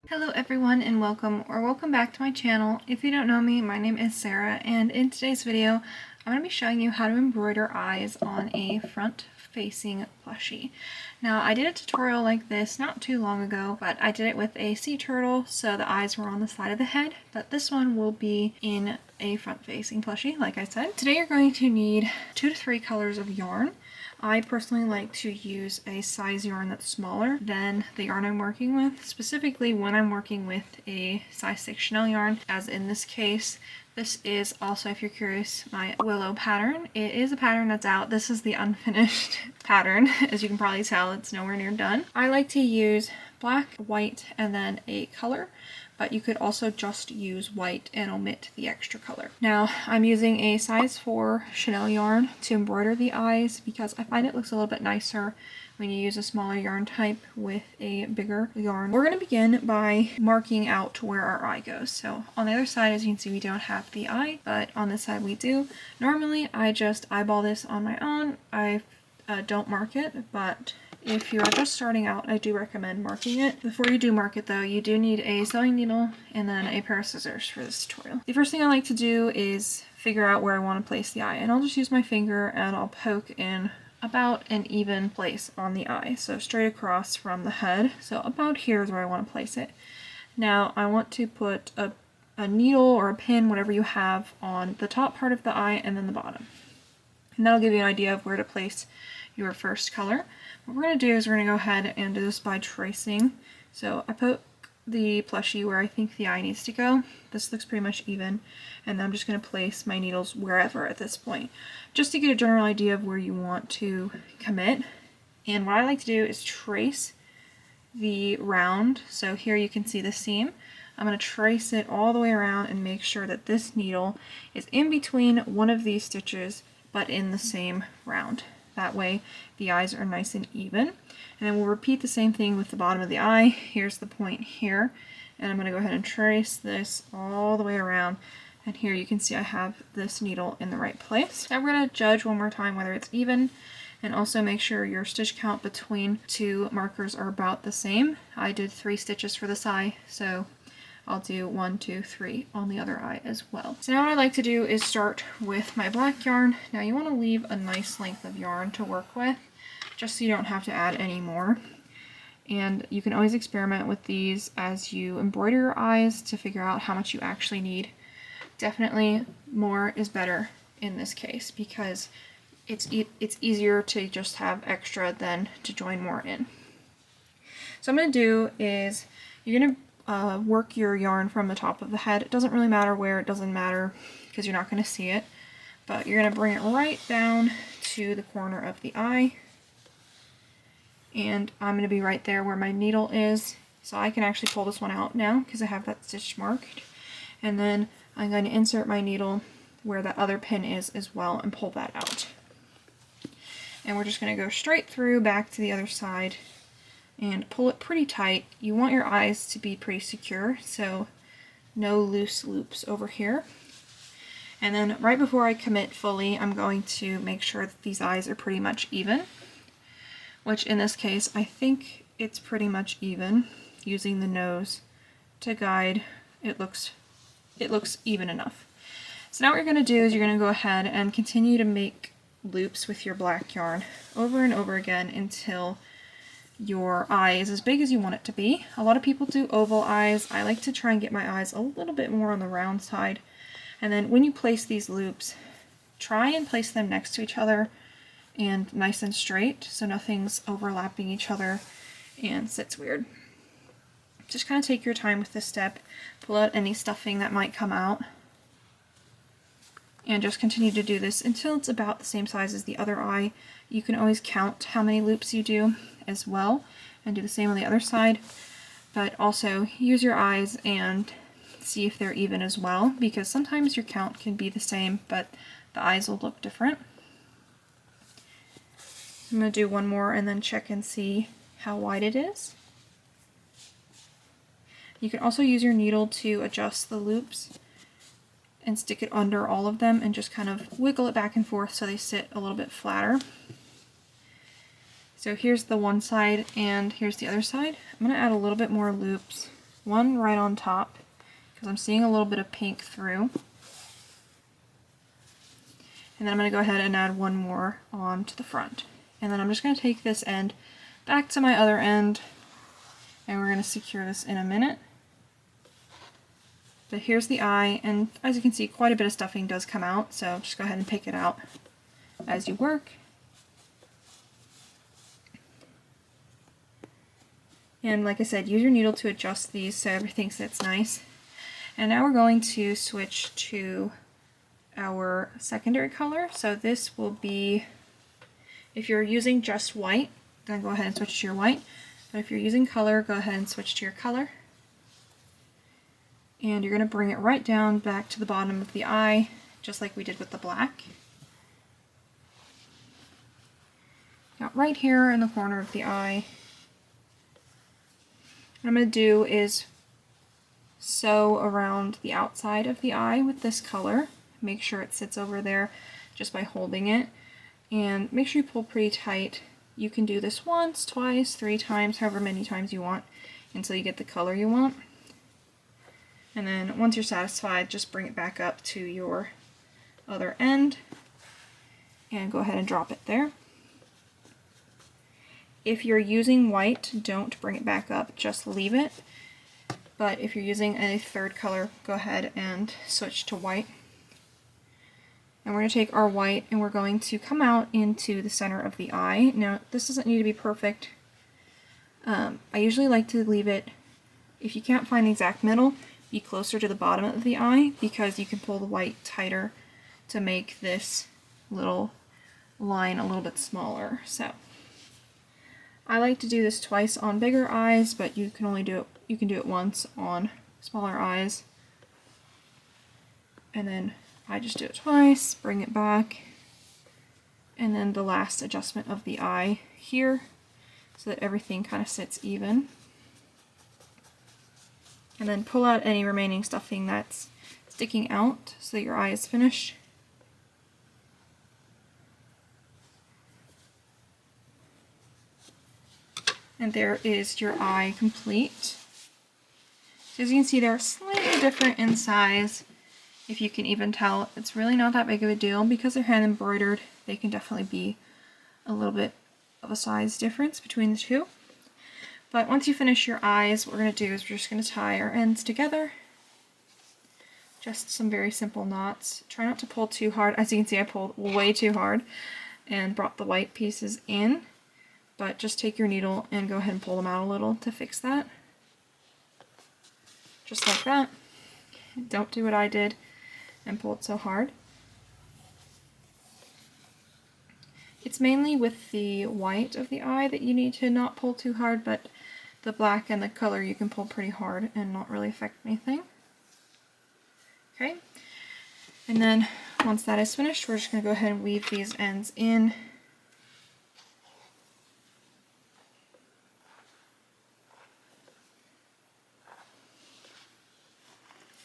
Hello everyone and welcome back to my channel. If you don't know me, my name is Sarah, and in today's video I'm going to be showing you how to embroider eyes on a front facing plushie. Now I did a tutorial like this not too long ago, but I did it with a sea turtle so the eyes were on the side of the head, but this one will be in a front facing plushie like I said. Today you're going to need 2 to 3 colors of yarn. I personally like to use a size yarn that's smaller than the yarn I'm working with, specifically when I'm working with a size 6 Chanel yarn, as in this case. This is also, if you're curious, my willow pattern. It is a pattern that's out. This is the unfinished pattern. As you can probably tell, it's nowhere near done. I like to use black, white, and then a color, but you could also just use white and omit the extra color. Now, I'm using a size 4 Chanel yarn to embroider the eyes because I find it looks a little bit nicer when you use a smaller yarn type with a bigger yarn. We're going to begin by marking out where our eye goes. So on the other side, as you can see, we don't have the eye, but on this side we do. Normally, I just eyeball this on my own. I don't mark it, but if you are just starting out, I do recommend marking it. Before you do mark it though, you do need a sewing needle and then a pair of scissors for this tutorial. The first thing I like to do is figure out where I want to place the eye, and I'll just use my finger and I'll poke in about an even place on the eye, so straight across from the head. So about here is where I want to place it. Now I want to put a needle or a pin, whatever you have, on the top part of the eye and then the bottom. And that'll give you an idea of where to place your first color. What we're going to do is we're going to go ahead and do this by tracing. So I put the plushie where I think the eye needs to go. This looks pretty much even, and then I'm just going to place my needles wherever at this point, just to get a general idea of where you want to commit. And what I like to do is trace the round. So here you can see the seam. I'm going to trace it all the way around and make sure that this needle is in between one of these stitches but in the same round. That way the eyes are nice and even. And then we'll repeat the same thing with the bottom of the eye. Here's the point here, and I'm going to go ahead and trace this all the way around, and here you can see I have this needle in the right place. Now we're going to judge one more time whether it's even, and also make sure your stitch count between 2 markers are about the same. I did 3 stitches for this eye, so I'll do 1, 2, 3 on the other eye as well. So now what I like to do is start with my black yarn. Now you want to leave a nice length of yarn to work with, just so you don't have to add any more. And you can always experiment with these as you embroider your eyes to figure out how much you actually need. Definitely more is better in this case because it's easier to just have extra than to join more in. So what I'm going to do is you're going to work your yarn from the top of the head. It doesn't really matter where, it doesn't matter because you're not going to see it, but you're going to bring it right down to the corner of the eye. And I'm going to be right there where my needle is, so I can actually pull this one out now because I have that stitch marked. And then I'm going to insert my needle where that other pin is as well and pull that out. And we're just going to go straight through back to the other side and pull it pretty tight. You want your eyes to be pretty secure, so no loose loops over here. And then right before I commit fully, I'm going to make sure that these eyes are pretty much even, which in this case I think it's pretty much even. Using the nose to guide, it looks even enough. So now what you're going to do is you're going to go ahead and continue to make loops with your black yarn over and over again until your eye is as big as you want it to be. A lot of people do oval eyes. I like to try and get my eyes a little bit more on the round side. And then when you place these loops, try and place them next to each other and nice and straight so nothing's overlapping each other and sits weird. Just kind of take your time with this step, pull out any stuffing that might come out, and just continue to do this until it's about the same size as the other eye. You can always count how many loops you do as well and do the same on the other side, but also use your eyes and see if they're even as well, because sometimes your count can be the same but the eyes will look different. I'm going to do one more and then check and see how wide it is. You can also use your needle to adjust the loops and stick it under all of them and just kind of wiggle it back and forth so they sit a little bit flatter. So here's the one side and here's the other side. I'm going to add a little bit more loops one right on top because I'm seeing a little bit of pink through. And then I'm going to go ahead and add one more on to the front. And then I'm just going to take this end back to my other end, and we're going to secure this in a minute. But here's the eye, and as you can see, quite a bit of stuffing does come out, so just go ahead and pick it out as you work. And like I said, use your needle to adjust these so everything sits nice. And now we're going to switch to our secondary color. So this will be, if you're using just white, then go ahead and switch to your white. But if you're using color, go ahead and switch to your color. And you're going to bring it right down back to the bottom of the eye, just like we did with the black. Now right here in the corner of the eye, what I'm going to do is sew around the outside of the eye with this color. Make sure it sits over there just by holding it. And make sure you pull pretty tight. You can do this once, twice, 3 times, however many times you want until you get the color you want. And then once you're satisfied, just bring it back up to your other end and go ahead and drop it there. If you're using white, don't bring it back up, just leave it. But if you're using a third color, go ahead and switch to white. And we're going to take our white and we're going to come out into the center of the eye. Now, this doesn't need to be perfect. I usually like to leave it, if you can't find the exact middle, be closer to the bottom of the eye because you can pull the white tighter to make this little line a little bit smaller. So I like to do this twice on bigger eyes, but you can only do it once on smaller eyes. And then I just do it twice, bring it back, and then the last adjustment of the eye here so that everything kind of sits even. And then pull out any remaining stuffing that's sticking out so that your eye is finished. And there is your eye complete. So as you can see, they're slightly different in size. If you can even tell, it's really not that big of a deal because they're hand embroidered. They can definitely be a little bit of a size difference between the two. But once you finish your eyes, what we're going to do is we're just going to tie our ends together. Just some very simple knots. Try not to pull too hard. As you can see, I pulled way too hard and brought the white pieces in. But just take your needle and go ahead and pull them out a little to fix that. Just like that. Don't do what I did and pull it so hard. It's mainly with the white of the eye that you need to not pull too hard, but the black and the color you can pull pretty hard and not really affect anything. Okay, and then once that is finished, we're just going to go ahead and weave these ends in.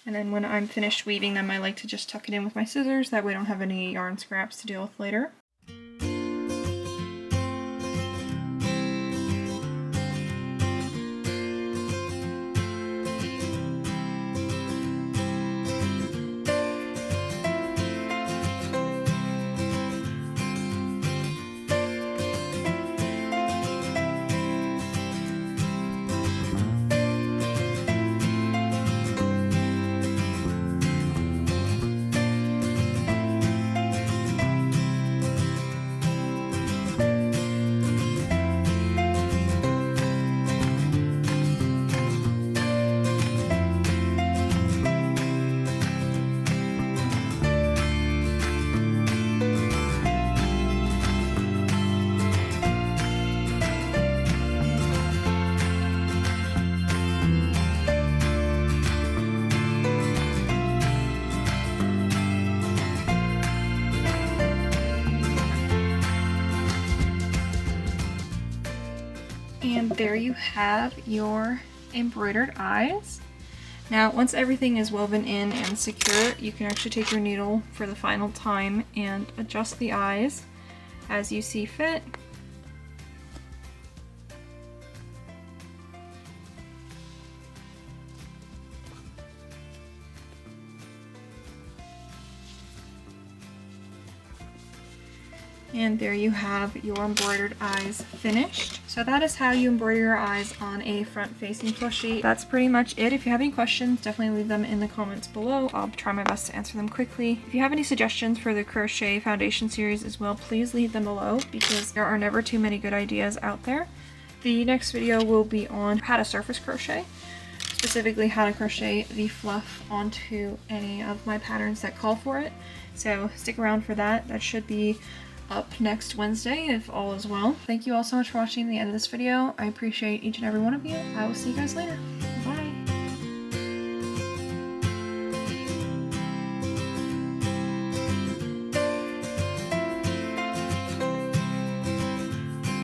And then when I'm finished weaving them, I like to just tuck it in with my scissors, that way I don't have any yarn scraps to deal with later. And there you have your embroidered eyes. Now, once everything is woven in and secure, you can actually take your needle for the final time and adjust the eyes as you see fit. And there you have your embroidered eyes finished. So that is how you embroider your eyes on a front-facing plushie. That's pretty much it. If you have any questions, definitely leave them in the comments below. I'll try my best to answer them quickly. If you have any suggestions for the crochet foundation series as well, please leave them below because there are never too many good ideas out there. The next video will be on how to surface crochet, specifically how to crochet the fluff onto any of my patterns that call for it. So stick around for that. That should be up next Wednesday if all is well. Thank you all so much for watching the end of this video. I appreciate each and every one of you. I will see you guys later.